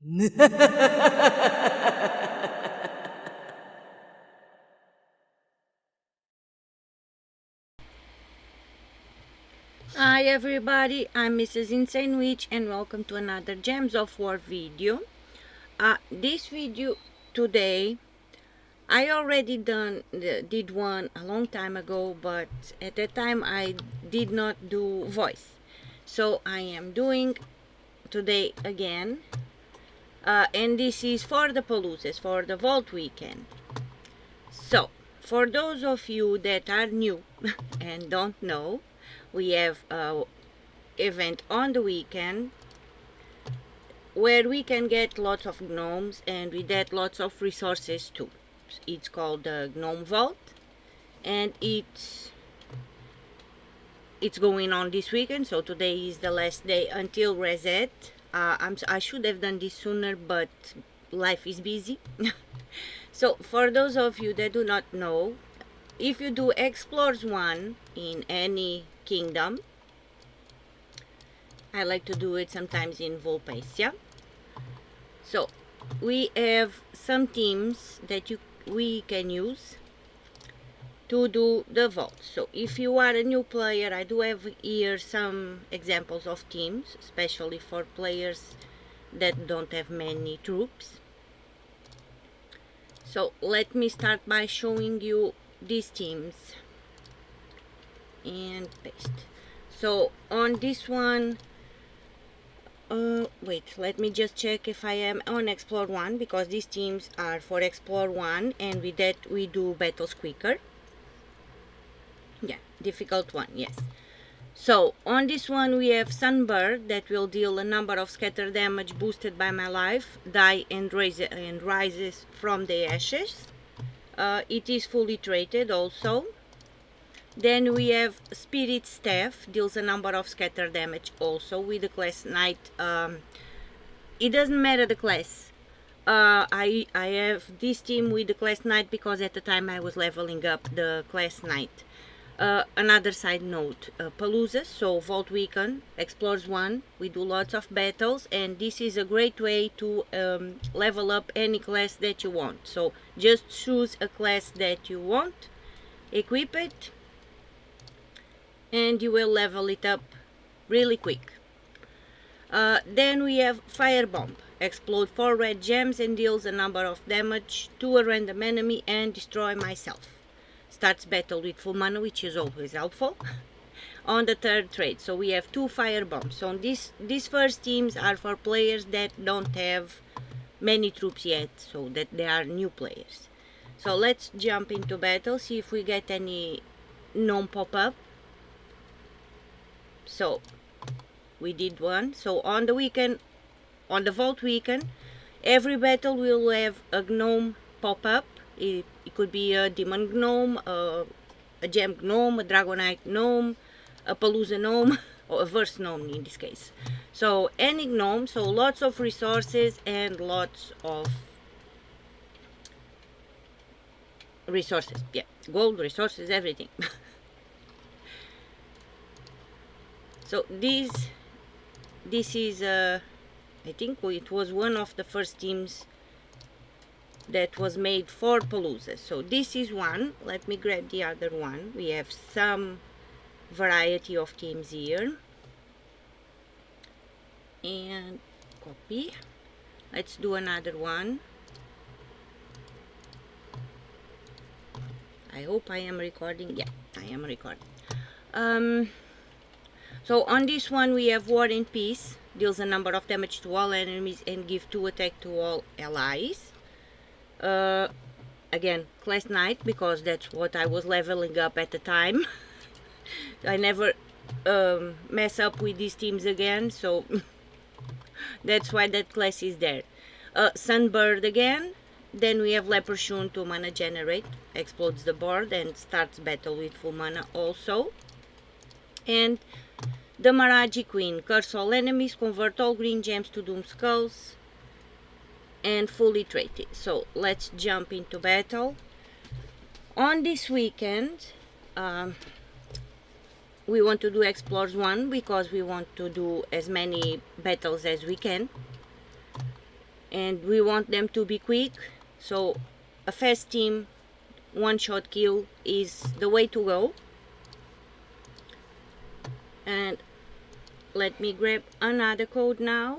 Hi everybody, I'm Mrs. Insane Witch and welcome to another Gems of War video. This video today, I already did one a long time ago, but at that time I did not do voice. So I am doing today again, and this is for the Paloozas, for the Vault weekend. So, for those of you that are new and don't know, we have a event on the weekend where we can get lots of gnomes and we get lots of resources too. It's called the Gnome Vault, and it's going on this weekend, so today is the last day until reset. I should have done this sooner, but life is busy. So for those of you that do not know, if you do Exp1 in any kingdom, I like to do it sometimes in Volpacia. So we have some teams that we can use to do the vault. So if you are a new player, I do have here some examples of teams, especially for players that don't have many troops. So let me start by showing you these teams and paste. So on this one, wait, let me just check if I am on Explore1, because these teams are for Explore1 and with that we do battles quicker. Yeah, difficult one, yes. So on this one we have Sunbird that will deal a number of scatter damage boosted by my life, die and rises from the ashes. It is fully traded also. Then we have Spirit Staff, deals a number of scatter damage also with the class Knight. It doesn't matter the class. I have this team with the class Knight because at the time I was leveling up the class Knight. Another side note, Paloozas, so Vault Weekend, Explores 1, we do lots of battles, and this is a great way to level up any class that you want. So just choose a class that you want, equip it, and you will level it up really quick. Then we have Firebomb, explode 4 red gems and deals a number of damage to a random enemy and destroy myself. Starts battle with full mana, which is always helpful on the third trade. So we have 2 fire bombs. So these first teams are for players that don't have many troops yet, so that they are new players. So let's jump into battle, see if we get any gnome pop up. So we did one. So on the weekend, on the Vault weekend, every battle will have a gnome pop up. It could be a demon gnome, a gem gnome, a dragonite gnome, a Palooza gnome, or a verse gnome in this case. So any gnome, so lots of resources and lots of resources. Yeah, gold, resources, everything. So this is I think it was one of the first teams that was made for Palooza. So this is one. Let me grab the other one. We have some variety of teams here. And copy. Let's do another one. I hope I am recording. Yeah, I am recording. So on this one we have War and Peace. Deals a number of damage to all enemies and give 2 attack to all allies. Again, class Knight, because that's what I was leveling up at the time. I never mess up with these teams again, so that's why that class is there. Sunbird again. Then we have Leprechaun, 2 mana generate, explodes the board and starts battle with full mana also. And the Maraji Queen, curse all enemies, convert all green gems to doom skulls, and fully traded. So let's jump into battle. On this weekend, we want to do Explores 1 because we want to do as many battles as we can. and we want them to be quick, so a fast team, one-shot kill is the way to go. And let me grab another code now.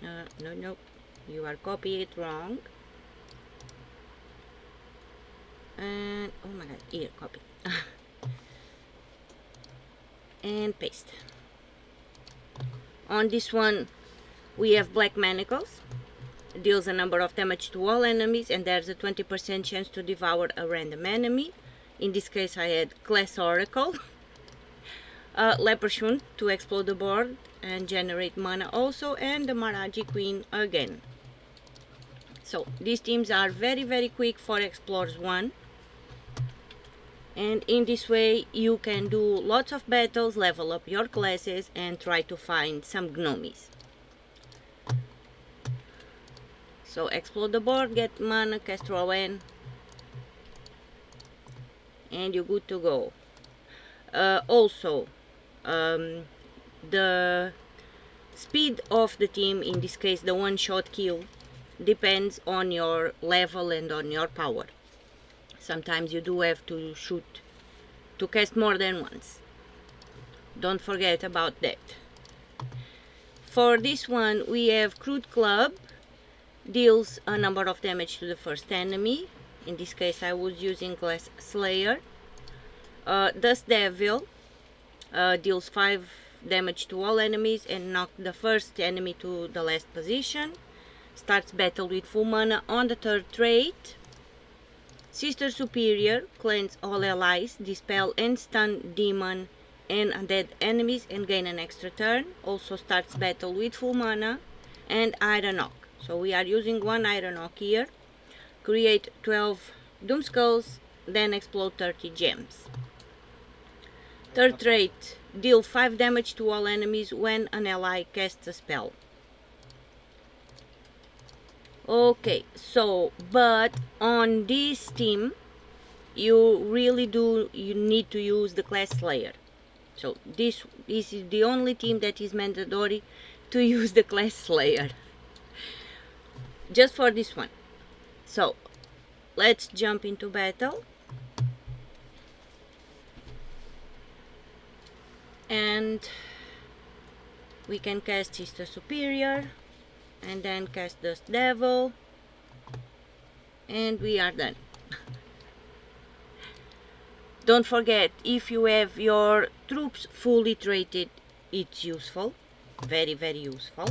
No, you are copying it wrong. And oh my god, here, copy. And paste. On this one we have Black Manacles, deals a number of damage to all enemies, and there's a 20% chance to devour a random enemy. In this case I had Class Oracle. Leprechaun to explode the board and generate mana also, and the Maraji Queen again. So these teams are very quick for Explorers 1, and in this way you can do lots of battles, level up your classes, and try to find some gnomies. So explode the board, get mana, cast Rowan, and you're good to go. Also, the speed of the team, in this case the one-shot kill, depends on your level and on your power. Sometimes you do have to cast more than once. Don't forget about that. For this one we have Crude Club, deals a number of damage to the first enemy. In this case I was using Class Slayer. Dust Devil, deals 5 damage to all enemies and knock the first enemy to the last position. Starts battle with full mana on the third trait. Sister Superior, cleanse all allies, dispel and stun demon and undead enemies and gain an extra turn. Also starts battle with full mana. And Iron Knock, so we are using one Iron Knock here. Create 12 Doom Skulls, then explode 30 gems. Third trait, deal 5 damage to all enemies when an ally casts a spell. Okay, so, but on this team, you need to use the Class Slayer. So this is the only team that is mandatory to use the Class Slayer. Just for this one. So, let's jump into battle. And we can cast Sister Superior, and then cast Dust Devil, and we are done. Don't forget, if you have your troops fully traded, it's useful, very useful.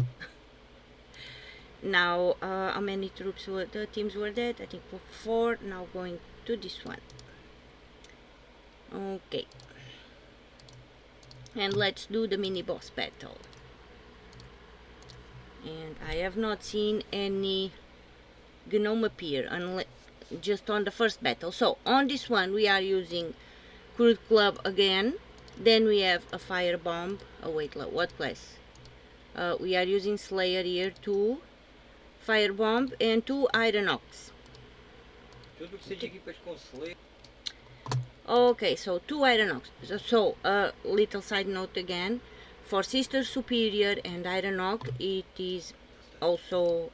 Now, how many troops were the teams were dead? I think 4. Now going to this one. Okay, and let's do the mini boss battle. And I have not seen any gnome appear unless just on the first battle. So on this one we are using Crude Club again. Then we have a Fire Bomb. Oh wait, what class? We are using Slayer here, 2 Fire Bomb and 2 Iron Knocks. Okay, so 2 Iron Knocks. So little side note again. For Sister Superior and Iron Knock, it is also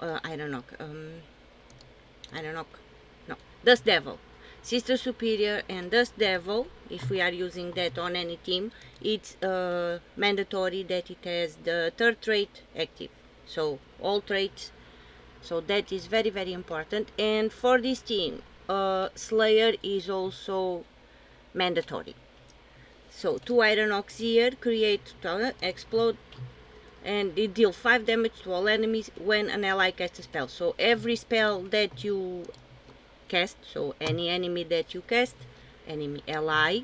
Dust Devil. Sister Superior and Dust Devil, if we are using that on any team, it's mandatory that it has the third trait active. So all traits, so that is very important. And for this team, Slayer is also mandatory. So 2 Iron Knocks here, create, explode, and it deals 5 damage to all enemies when an ally casts a spell. So every spell that you cast, so any enemy that you cast, enemy ally,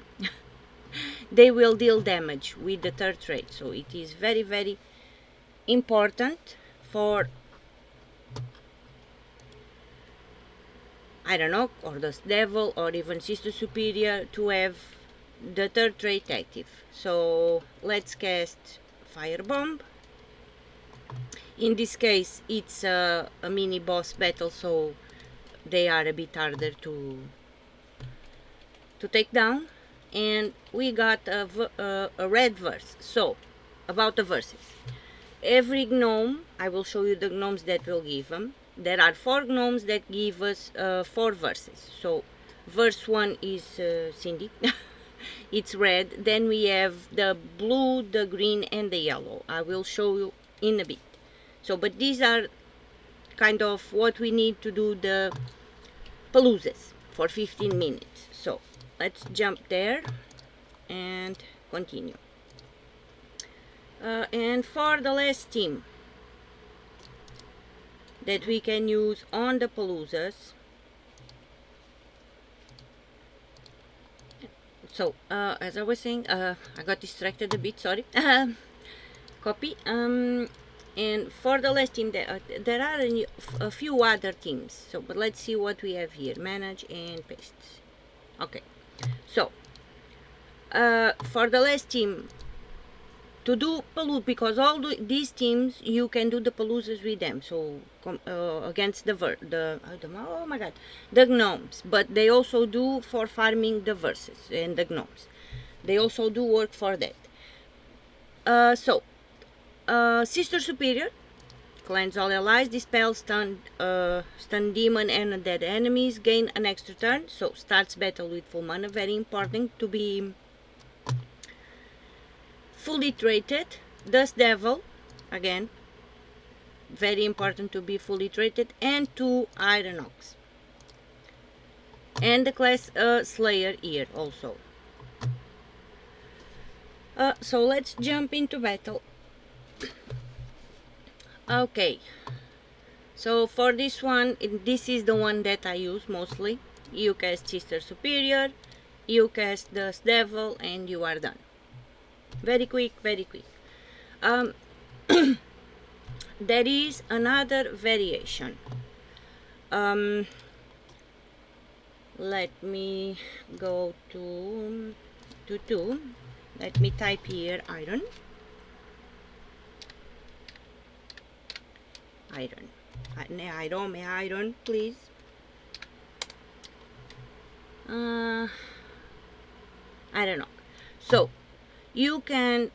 they will deal damage with the third trait. So it is very important for Iron Knock or Dust Devil or even Sister Superior to have the third trait active. So let's cast Fire Bomb. In this case it's a mini boss battle, so they are a bit harder to take down. And we got a red verse. So about the verses, every gnome, I will show you the gnomes that will give them. There are 4 gnomes that give us 4 verses. So verse 1 is Cindy. It's red. Then we have the blue, the green, and the yellow. I will show you in a bit. So, but these are kind of what we need to do the paloozas for 15 minutes. So let's jump there and continue. And for the last team that we can use on the paloozas, so as I was saying, I got distracted a bit, sorry. Copy. And for the last team, there are a few other teams. So, but let's see what we have here. Manage and paste. Okay. So, for the last team, to do paloozas, because all these teams you can do the paloozas with them. So against the oh my god, the gnomes. But they also do for farming the verses and the gnomes. They also do work for that. Sister Superior, cleanse all allies, dispel stun demon and undead enemies, gain an extra turn. So starts battle with full mana, very important to be fully traded. Dust Devil, again, very important to be fully traded, and 2 Iron Ox. And the class Slayer here also. So let's jump into battle. Okay, so for this one, this is the one that I use mostly. You cast Sister Superior, you cast Dust Devil, and you are done. Very quick, very quick. There is another variation. Let me go to 2. Let me type here iron. Iron, please. I don't know. So you can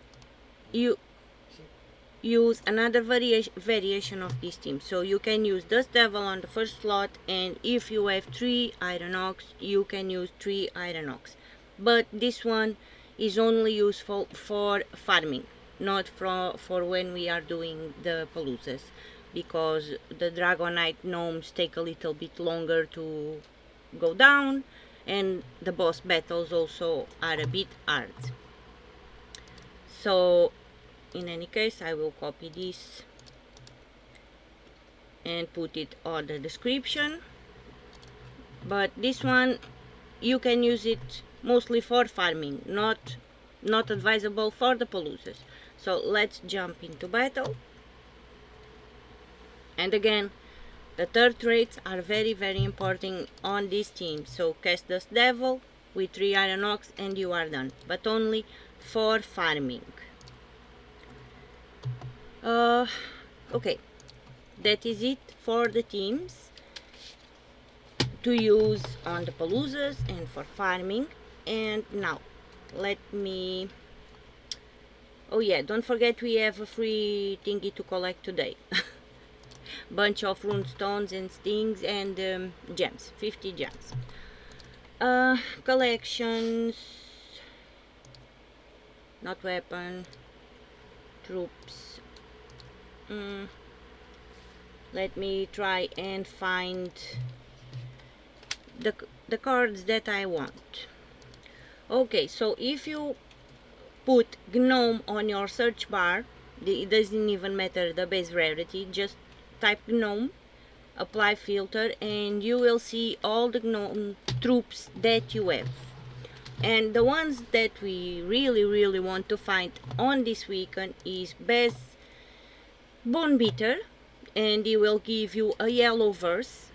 use another variation of this team. So you can use Dust Devil on the first slot, and if you have 3 Iron Ox, you can use 3 Iron Ox. But this one is only useful for farming, not for when we are doing the paloozas, because the Dragonite gnomes take a little bit longer to go down, and the boss battles also are a bit hard. So in any case, I will copy this and put it on the description. But this one, you can use it mostly for farming, not advisable for the paloozas. So let's jump into battle. And again, the third traits are very, very important on this team. So cast Dust Devil with 3 Iron Ox and you are done, but only for farming. Okay, that is it for the teams to use on the paloozas and for farming. And now let me, oh yeah, don't forget we have a free thingy to collect today. Bunch of rune stones and stings and gems, 50 gems. Collections, not weapon, troops. Let me try and find the cards that I want. Okay, so if you put gnome on your search bar, it doesn't even matter the base rarity, just type gnome, apply filter, and you will see all the gnome troops that you have. And the ones that we really want to find on this weekend is Best Bone Beater, and he will give you a yellow verse.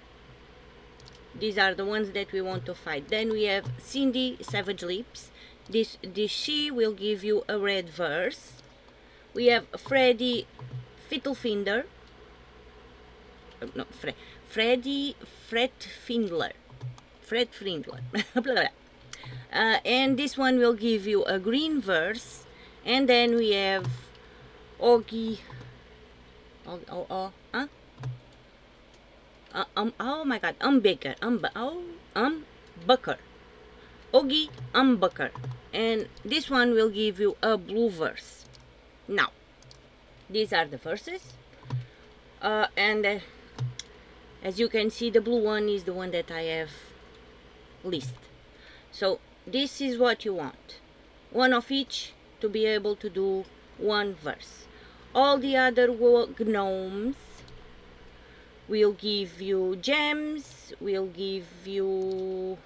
These are the ones that we want to fight. Then we have Cindy Savage Lips. This she will give you a red verse. We have Freddy Fiddlefinder. No, Freddy Fred Findler. And this one will give you a green verse. And then we have Oggy Oh my god, Baker, Bucker. Ogi, Bucker. And this one will give you a blue verse. Now, these are the verses. And as you can see, the blue one is the one that I have listed. So this is what you want. One of each to be able to do one verse. All the other gnomes will give you gems, will give you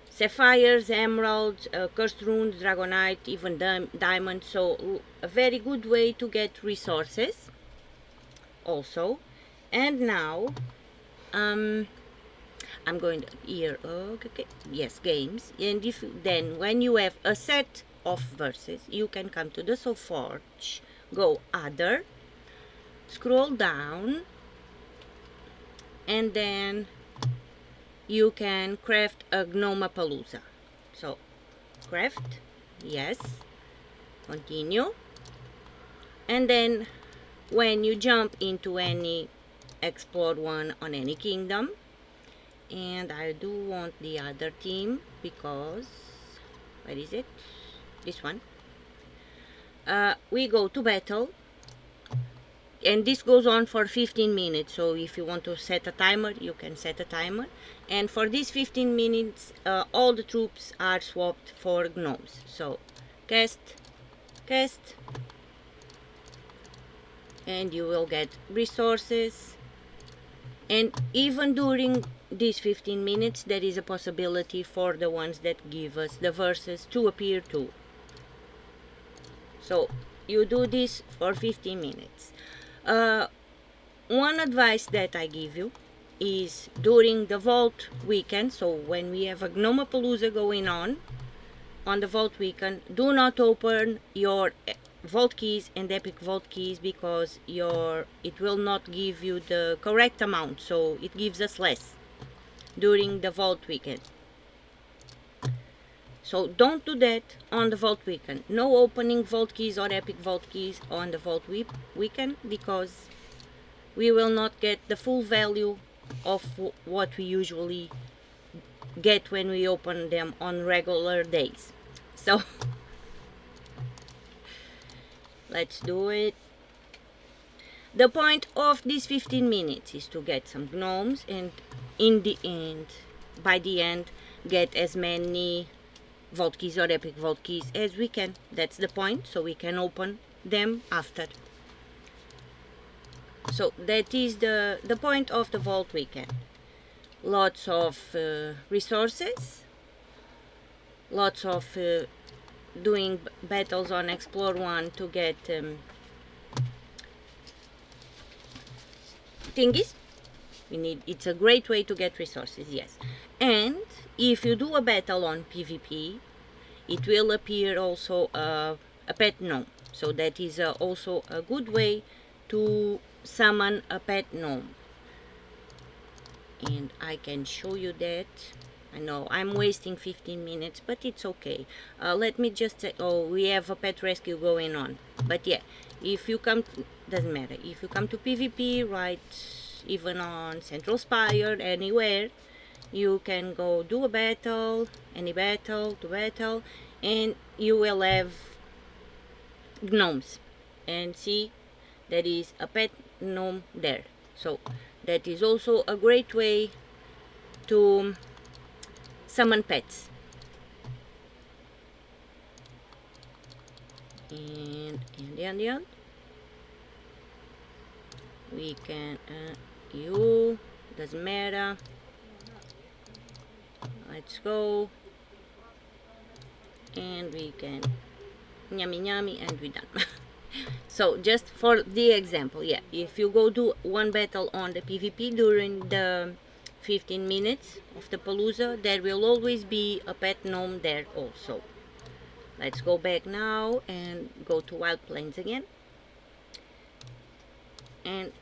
sapphires, emeralds, cursed runes, dragonite, even diamond. So a very good way to get resources also. And now I'm going to here, okay, yes, games. And if then when you have a set of verses, you can come to the Soul Forge, go other, scroll down, and then you can craft a Gnomapalooza. So craft, yes, continue, and then when you jump into any Exp1 on any kingdom, and I do want the other team because where is it? This one. We go to battle, and this goes on for 15 minutes. So if you want to set a timer, you can set a timer. And for these 15 minutes, all the troops are swapped for gnomes. So cast, and you will get resources. And even during these 15 minutes, there is a possibility for the ones that give us the verses to appear too. So you do this for 15 minutes. One advice that I give you is during the Vault weekend, so when we have a Gnomapalooza going on the Vault weekend, do not open your Vault keys and Epic Vault keys because it will not give you the correct amount, so it gives us less during the Vault weekend. So don't do that on the Vault weekend. No opening Vault keys or Epic Vault keys on the Vault weekend because we will not get the full value of what we usually get when we open them on regular days. So let's do it. The point of these 15 minutes is to get some gnomes, and in the end, by the end, get as many Vault keys or Epic Vault keys as we can. That's the point, so we can open them after. So that is the point of the Vault weekend. Lots of resources, lots of doing battles on Exp1 to get thingies. It's a great way to get resources, yes. And if you do a battle on PvP, it will appear also a pet gnome. So that is also a good way to summon a pet gnome. And I can show you that. I know I'm wasting 15 minutes, but it's okay. Let me just say, oh, we have a pet rescue going on. But yeah, if you come, doesn't matter. If you come to PvP, right, even on Central Spire, anywhere, you can go do a battle, any battle, to battle, and you will have gnomes. And see, there is a pet gnome there. So that is also a great way to summon pets. And in the end, we can you doesn't matter. Let's go, and we can yummy, and we're done. So just for the example, yeah, if you go do one battle on the PvP during the 15 minutes of the Palooza, there will always be a pet gnome there also. Let's go back now and go to Wild Plains again and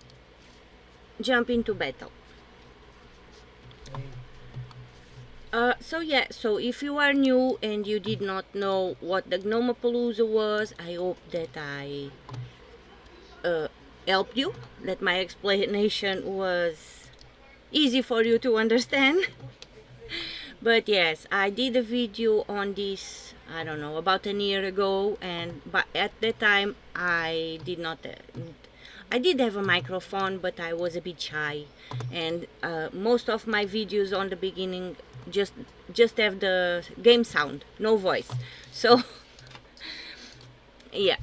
jump into battle. So yeah, so if you are new and you did not know what the Gnomapalooza was, I hope that I helped you, that my explanation was easy for you to understand. But yes, I did a video on this, I don't know, about a year ago, and but at that time I did not I did have a microphone, but I was a bit shy, and most of my videos on the beginning just have the game sound, no voice. So yeah,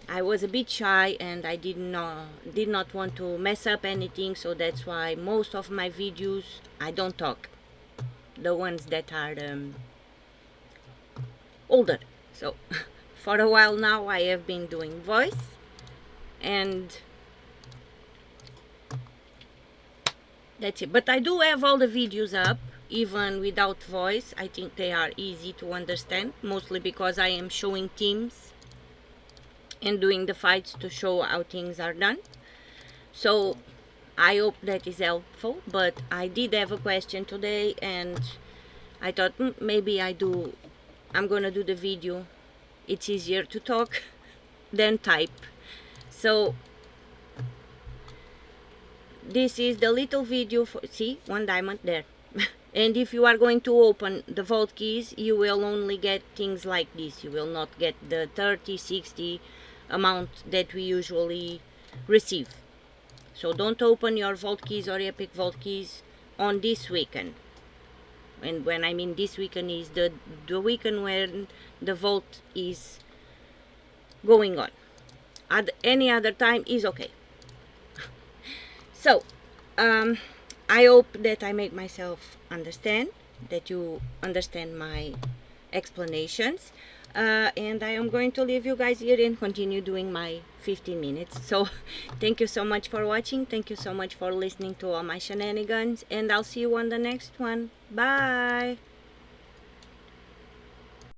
I was a bit shy, and I did not want to mess up anything, so that's why most of my videos I don't talk, the ones that are older. So for a while now I have been doing voice, and that's it. But I do have all the videos up even without voice. I think they are easy to understand, mostly because I am showing teams and doing the fights to show how things are done. So I hope that is helpful. But I did have a question today, and I thought maybe I'm gonna do the video. It's easier to talk than type. So this is the little video for, see, 1 diamond there. And if you are going to open the vault keys, you will only get things like this. You will not get the 30, 60 amount that we usually receive. So don't open your vault keys or epic vault keys on this weekend. And when I mean this weekend is the weekend when the vault is going on. At any other time is okay. So I hope that I make myself understand, that you understand my explanations, and I am going to leave you guys here and continue doing my 15 minutes. So thank you so much for watching, thank you so much for listening to all my shenanigans, and I'll see you on the next one. Bye.